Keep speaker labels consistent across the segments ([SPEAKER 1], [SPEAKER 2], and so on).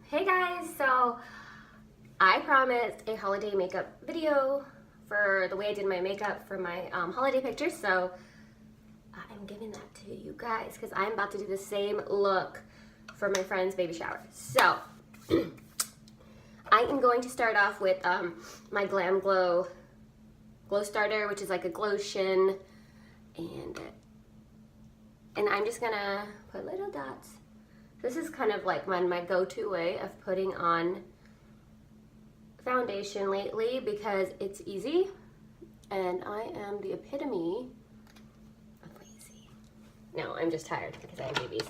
[SPEAKER 1] Hey guys, so I promised a holiday makeup video for the way I did my makeup for my holiday pictures, so I'm giving that to you guys because I'm about to do the same look for my friend's baby shower. So I am going to start off with my Glam Glow Glow Starter, which is like a glotion, and I'm just gonna put little dots. This is kind of like my go-to way of putting on foundation lately because it's easy, and I am the epitome of lazy. No, I'm just tired because I have babies.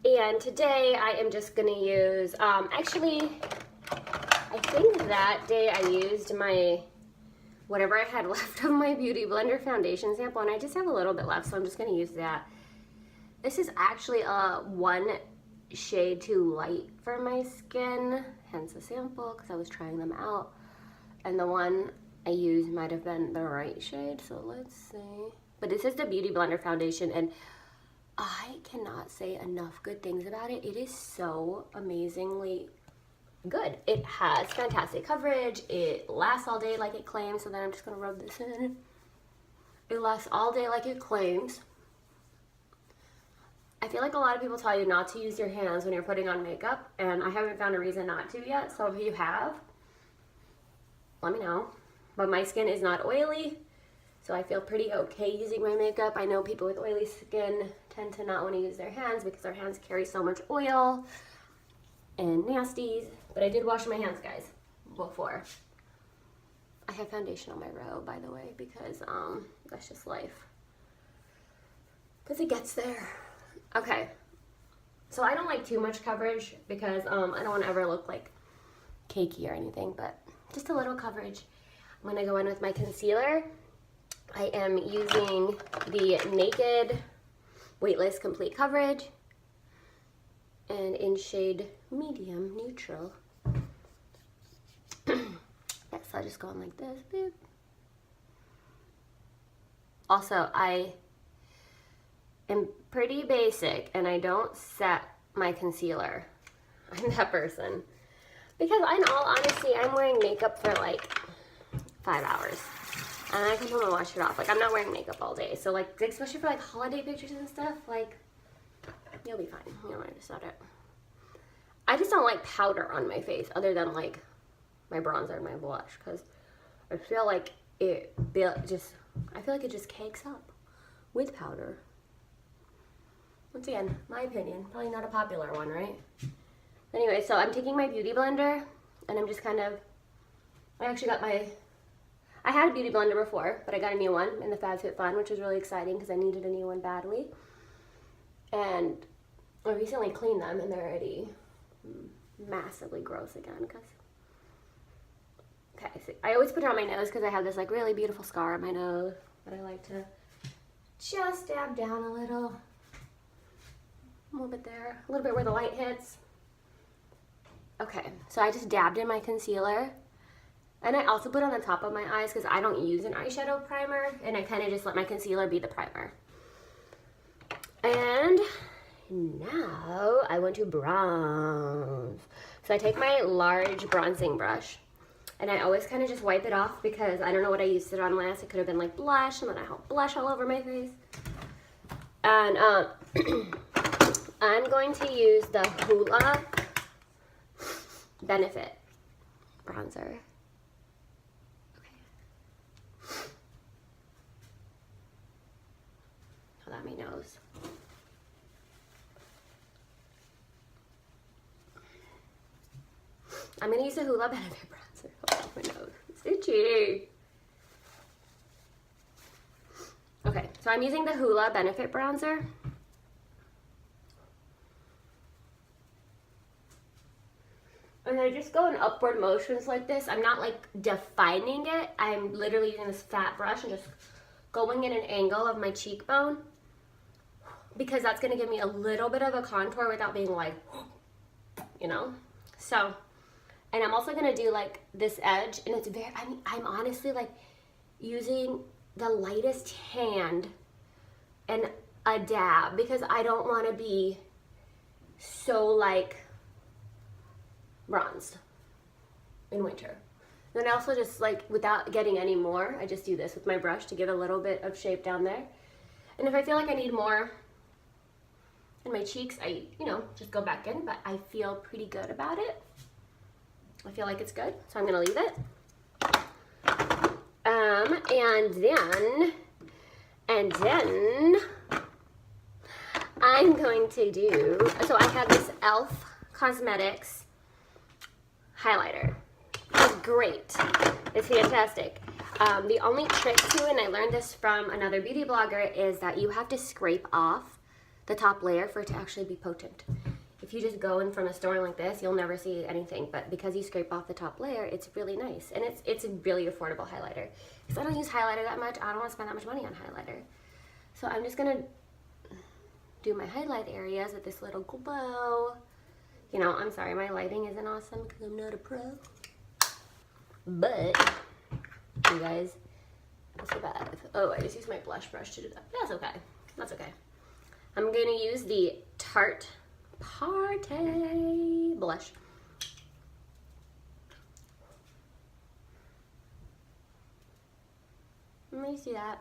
[SPEAKER 1] And today I am just gonna use, actually, I think that day I used my, whatever I had left of my Beauty Blender foundation sample, and I just have a little bit left, so I'm just gonna use that. This is actually a one shade too light for my skin, hence the sample, because I was trying them out. And the one I used might have been the right shade, so let's see. But this is the Beauty Blender foundation, and I cannot say enough good things about it. It is so amazingly good. It has fantastic coverage. It lasts all day like it claims, so then I'm just gonna rub this in. It lasts all day like it claims. I feel like a lot of people tell you not to use your hands when you're putting on makeup, and I haven't found a reason not to yet, so if you have, let me know. But my skin is not oily, so I feel pretty okay using my makeup. I know people with oily skin tend to not want to use their hands because their hands carry so much oil and nasties, but I did wash my hands, guys, before. I have foundation on my robe, by the way, because that's just life. Because it gets there. Okay, so I don't like too much coverage because I don't want to ever look like cakey or anything, but just a little coverage. I'm going to go in with my concealer. I am using the Naked Weightless Complete Coverage and in shade Medium Neutral. Yes, I'll just go in like this. Boop. Also, I am pretty basic and I don't set my concealer. I'm that person. Because in all honesty, I'm wearing makeup for like 5 hours. And I come home and wash it off. Like, I'm not wearing makeup all day. So like, especially for like holiday pictures and stuff, like, you'll be fine. You don't want to set it. I just don't like powder on my face other than like my bronzer and my blush. Because I feel like it just cakes up with powder. Once again, my opinion, probably not a popular one, right? Anyway, so I'm taking my Beauty Blender, and I'm just kind of, I had a Beauty Blender before, but I got a new one in the FabFitFun, which was really exciting because I needed a new one badly. And I recently cleaned them, and they're already massively gross again. Okay, so I always put it on my nose because I have this like really beautiful scar on my nose, but I like to just dab down a little bit there, a little bit where the light hits. Okay, so I just dabbed in my concealer, and I also put on the top of my eyes because I don't use an eyeshadow primer, and I kind of just let my concealer be the primer. And now I want to bronze. So I take my large bronzing brush, and I always kind of just wipe it off because I don't know what I used it on last. It could have been like blush, and then I have blush all over my face. And I'm going to use the Hoola Benefit bronzer. Okay. Hold on, my nose. I'm going to use the Hoola Benefit bronzer. Hold on, my nose. It's itchy. Okay, so I'm using the Hoola Benefit bronzer. And I just go in upward motions like this. I'm not like defining it. I'm literally using this fat brush and just going in an angle of my cheekbone because that's going to give me a little bit of a contour without being like, you know? So, and I'm also going to do like this edge, and it's very, I'm honestly like using the lightest hand and a dab because I don't want to be so like bronzed in winter. Then I also just, like, without getting any more, I just do this with my brush to give a little bit of shape down there. And if I feel like I need more in my cheeks, I, you know, just go back in, but I feel pretty good about it. I feel like it's good, so I'm gonna leave it. And then I'm going to do, so I have this e.l.f. Cosmetics highlighter. It's great. It's fantastic. The only trick to it, and I learned this from another beauty blogger, is that you have to scrape off the top layer for it to actually be potent. If you just go in from a store like this, you'll never see anything, but because you scrape off the top layer, it's really nice. And it's a really affordable highlighter. Because I don't use highlighter that much, I don't want to spend that much money on highlighter. So I'm just gonna do my highlight areas with this little glow. You know, I'm sorry, my lighting isn't awesome because I'm not a pro. But, you guys, that's so bad. Oh, I just used my blush brush to do that. That's okay. That's okay. I'm going to use the Tarte Party blush. Let me see that.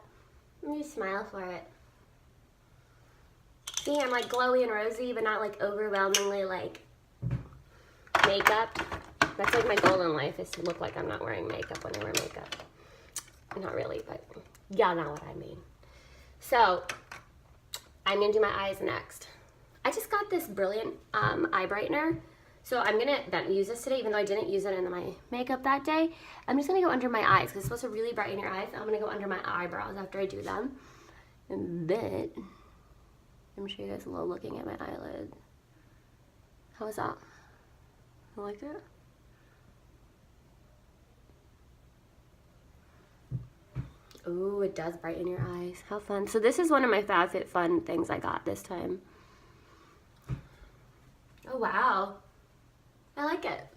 [SPEAKER 1] Let me smile for it. See, I'm like glowy and rosy, but not like overwhelmingly like makeup. That's like my goal in life, is to look like I'm not wearing makeup when I wear makeup. Not really, but y'all know what I mean. So, I'm gonna do my eyes next. I just got this brilliant eye brightener. So I'm gonna use this today, even though I didn't use it in my makeup that day. I'm just gonna go under my eyes, because it's supposed to really brighten your eyes. I'm gonna go under my eyebrows after I do them. And then, I'm sure you guys love looking at my eyelid. How was that? You liked it? Ooh, it does brighten your eyes. How fun. So this is one of my FabFitFun things I got this time. Oh, wow. I like it.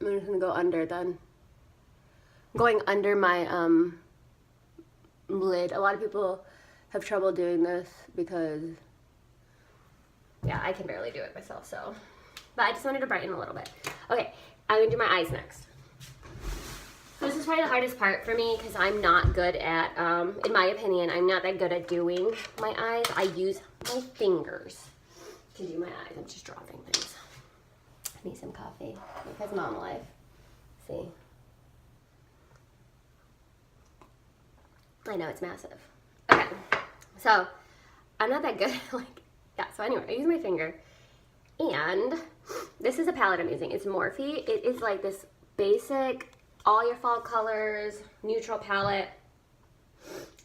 [SPEAKER 1] I'm just going to go under then. Going under my lid. A lot of people have trouble doing this because, yeah, I can barely do it myself, so. But I just wanted to brighten a little bit. Okay, I'm going to do my eyes next. This is probably the hardest part for me because I'm not good at, in my opinion, I'm not that good at doing my eyes. I use my fingers to do my eyes. I'm just dropping things. I need some coffee because mom life. See? I know it's massive. Okay, so I'm not that good. Like, yeah. So anyway, I use my finger, and this is a palette I'm using. It's Morphe. It is like this basic, all your fall colors, neutral palette.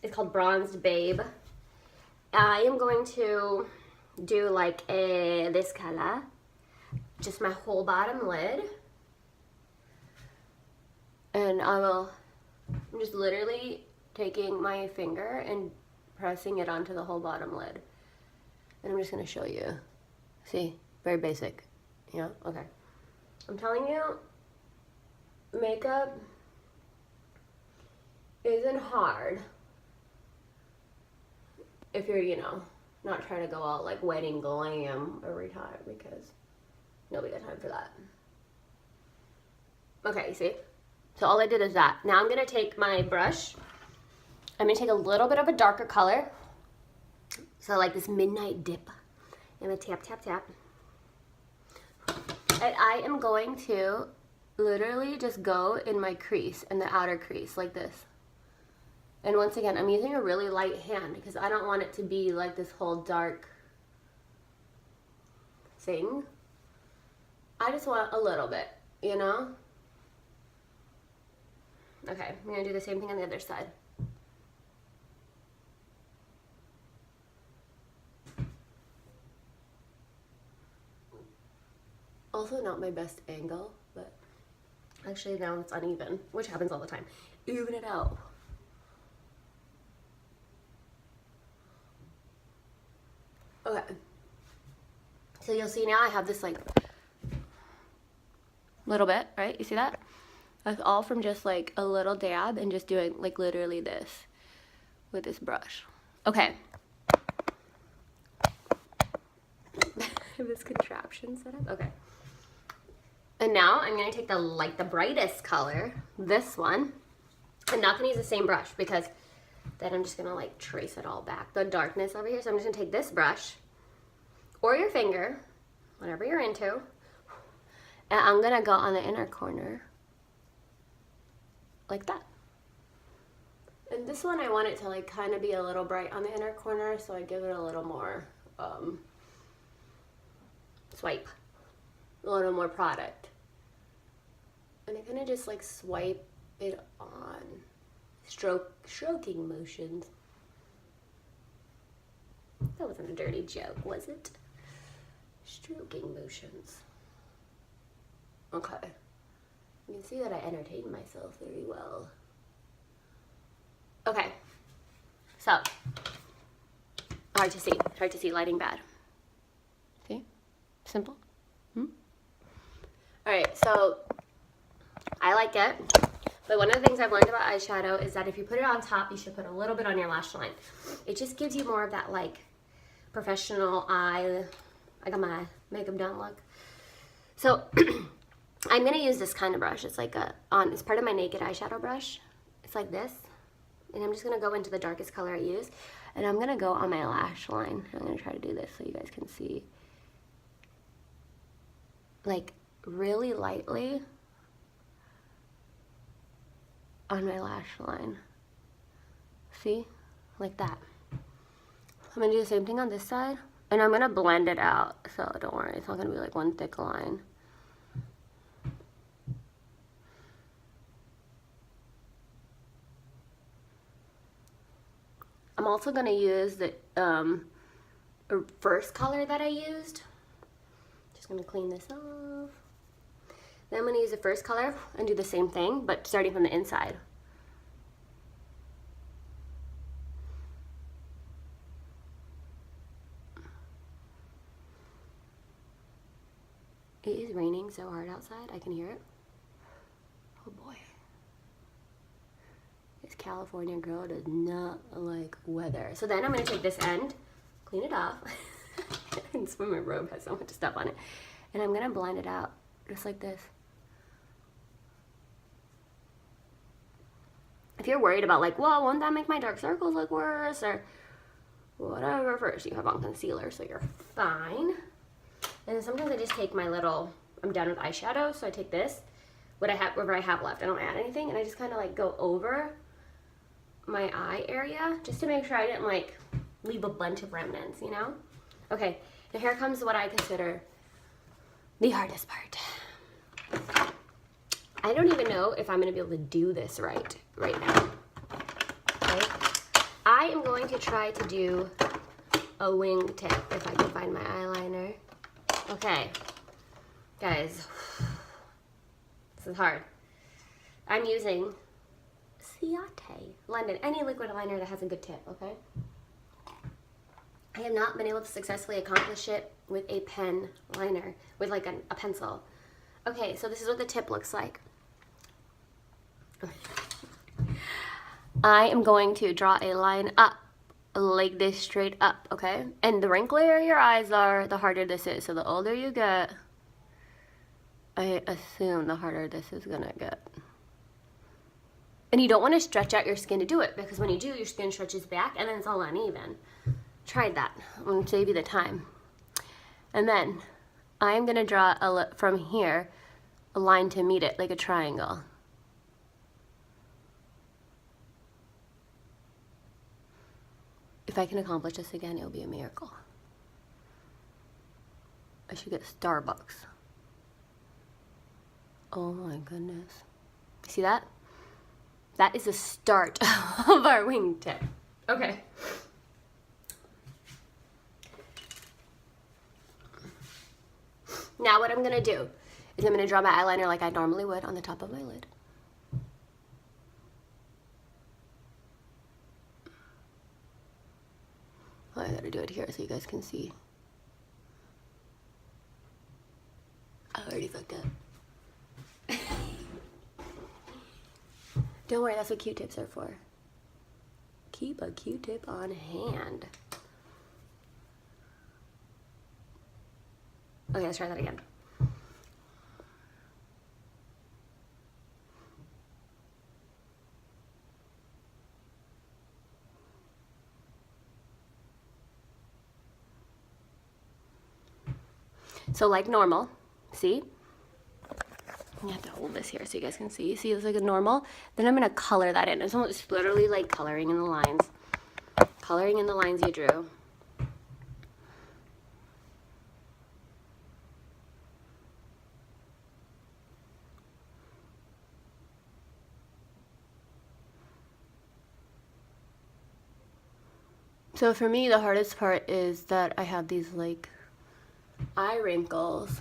[SPEAKER 1] It's called Bronzed Babe. I am going to do like this color, just my whole bottom lid. And I'm just literally taking my finger and pressing it onto the whole bottom lid. And I'm just gonna show you. See, very basic, you know? Okay. I'm telling you, makeup isn't hard if you're, you know, not trying to go all like wedding glam every time, because nobody got time for that. Okay, see? So all I did is that. Now I'm gonna take my brush. I'm gonna take a little bit of a darker color. So like this midnight dip. I'm gonna tap, tap, tap. And I am going to literally just go in my crease, in the outer crease, like this. And once again, I'm using a really light hand because I don't want it to be like this whole dark thing. I just want a little bit, you know? Okay, I'm gonna do the same thing on the other side. Also not my best angle, but actually now it's uneven, which happens all the time. Even it out. Okay. So you'll see now I have this like little bit, right? You see that? That's all from just like a little dab and just doing like literally this with this brush. Okay. I have this contraption set up. Okay. And now I'm gonna take the brightest color, this one. I'm not gonna use the same brush because then I'm just gonna like trace it all back, the darkness over here. So I'm just gonna take this brush or your finger, whatever you're into, and I'm gonna go on the inner corner like that. And this one I want it to like kind of be a little bright on the inner corner, so I give it a little more swipe, a little more product. And I kind of just like swipe it on, stroking motions. That wasn't a dirty joke, was it? Stroking motions. Okay. You can see that I entertain myself very well. Okay. So, hard to see, lighting bad. See? Simple. Alright, so I like it. But one of the things I've learned about eyeshadow is that if you put it on top, you should put a little bit on your lash line. It just gives you more of that like professional eye, I got my makeup done look. So I'm gonna use this kind of brush. It's like it's part of my Naked eyeshadow brush. It's like this. And I'm just gonna go into the darkest color I use. And I'm gonna go on my lash line. I'm gonna try to do this so you guys can see. Like really lightly on my lash line. See? Like that. I'm gonna do the same thing on this side. And I'm gonna blend it out. So don't worry, it's not gonna be like one thick line. I'm also gonna use the first color that I used. Just gonna clean this off. Then I'm gonna use the first color and do the same thing, but starting from the inside. It is raining so hard outside, I can hear it. Oh boy. This California girl does not like weather. So then I'm gonna take this end, clean it off. And swimmer robe has so much stuff on it. And I'm gonna blend it out, just like this. If you're worried about like, well, won't that make my dark circles look worse or whatever, first you have on concealer, so you're fine. And then sometimes I just take my little, I'm done with eyeshadow, so I take this, whatever I have left, I don't add anything, and I just kind of like go over my eye area just to make sure I didn't like leave a bunch of remnants, you know? Okay, now here comes what I consider the hardest part. I don't even know if I'm gonna be able to do this right now. Okay, I am going to try to do a wingtip if I can find my eyeliner. Okay, guys, this is hard. I'm using Ciate London, any liquid liner that has a good tip, okay? I have not been able to successfully accomplish it with a pen liner, with like a pencil. Okay, so this is what the tip looks like. I am going to draw a line up, like this, straight up, okay? And the wrinklier your eyes are, the harder this is. So the older you get, I assume the harder this is gonna get. And you don't want to stretch out your skin to do it, because when you do, your skin stretches back and then it's all uneven. Tried that. I'm gonna save you the time. And then I'm gonna draw from here a line to meet it, like a triangle. If I can accomplish this again, it'll be a miracle. I should get Starbucks. Oh my goodness. See that? That is the start of our wingtip. Okay. Now what I'm gonna do is I'm gonna draw my eyeliner like I normally would on the top of my lid. Oh, I gotta do it here so you guys can see. I already fucked up. Don't worry, that's what Q-tips are for. Keep a Q-tip on hand. Okay, let's try that again. So like normal, see? I have to hold this here so you guys can see. See, it's like a normal. Then I'm gonna color that in. It's almost literally like coloring in the lines. Coloring in the lines you drew. So for me, the hardest part is that I have these like eye wrinkles.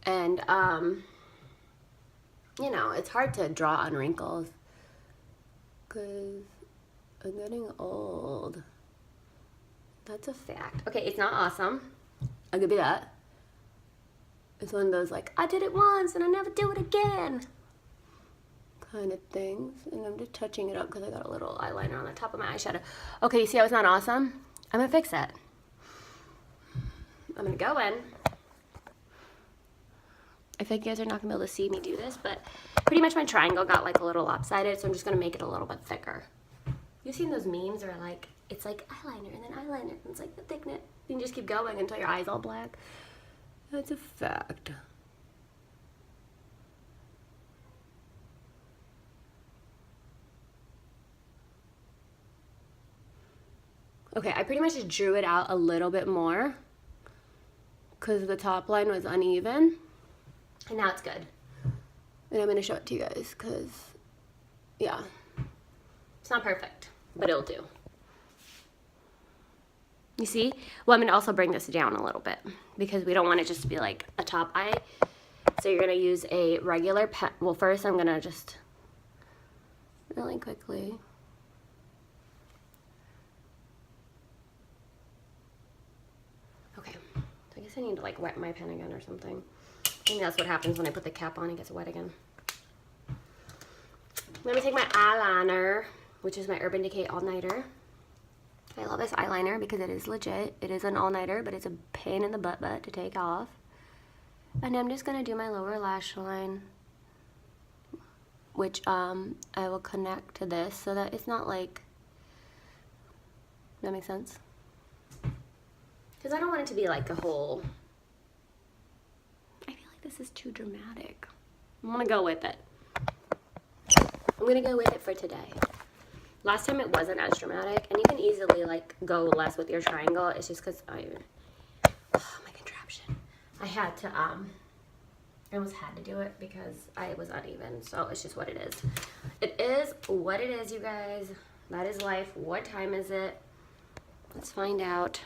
[SPEAKER 1] And, you know, it's hard to draw on wrinkles because I'm getting old. That's a fact. Okay, it's not awesome. I'll give you that. It's one of those like, I did it once and I never do it again kind of things. And I'm just touching it up because I got a little eyeliner on the top of my eyeshadow. Okay, you see how it's not awesome? I'm gonna fix it. I'm gonna go in. I think you guys are not gonna be able to see me do this, but pretty much my triangle got like a little lopsided, so I'm just gonna make it a little bit thicker. You've seen those memes where like, it's like eyeliner and then eyeliner, and it's like the thickness. You can just keep going until your eye's all black. That's a fact. Okay, I pretty much just drew it out a little bit more because the top line was uneven. And now it's good. And I'm going to show it to you guys because, yeah. It's not perfect, but it'll do. You see? Well, I'm going to also bring this down a little bit because we don't want it just to be like a top eye. So you're going to use a regular pen. Well, first I'm going to just really quickly. Okay. So I guess I need to like wet my pen again or something. I think that's what happens when I put the cap on, it gets wet again. Let me take my eyeliner, which is my Urban Decay All Nighter. I love this eyeliner because it is legit. It is an all-nighter, but it's a pain in the butt to take off. And I'm just going to do my lower lash line, which I will connect to this so that it's not like, that makes sense? Because I don't want it to be like a whole, I feel like this is too dramatic. I'm going to go with it. I'm going to go with it for today. Last time it wasn't as dramatic, and you can easily like go less with your triangle. It's just because my contraption. I had to, I almost had to do it because I was uneven. So it's just what it is. It is what it is, you guys. That is life. What time is it? Let's find out.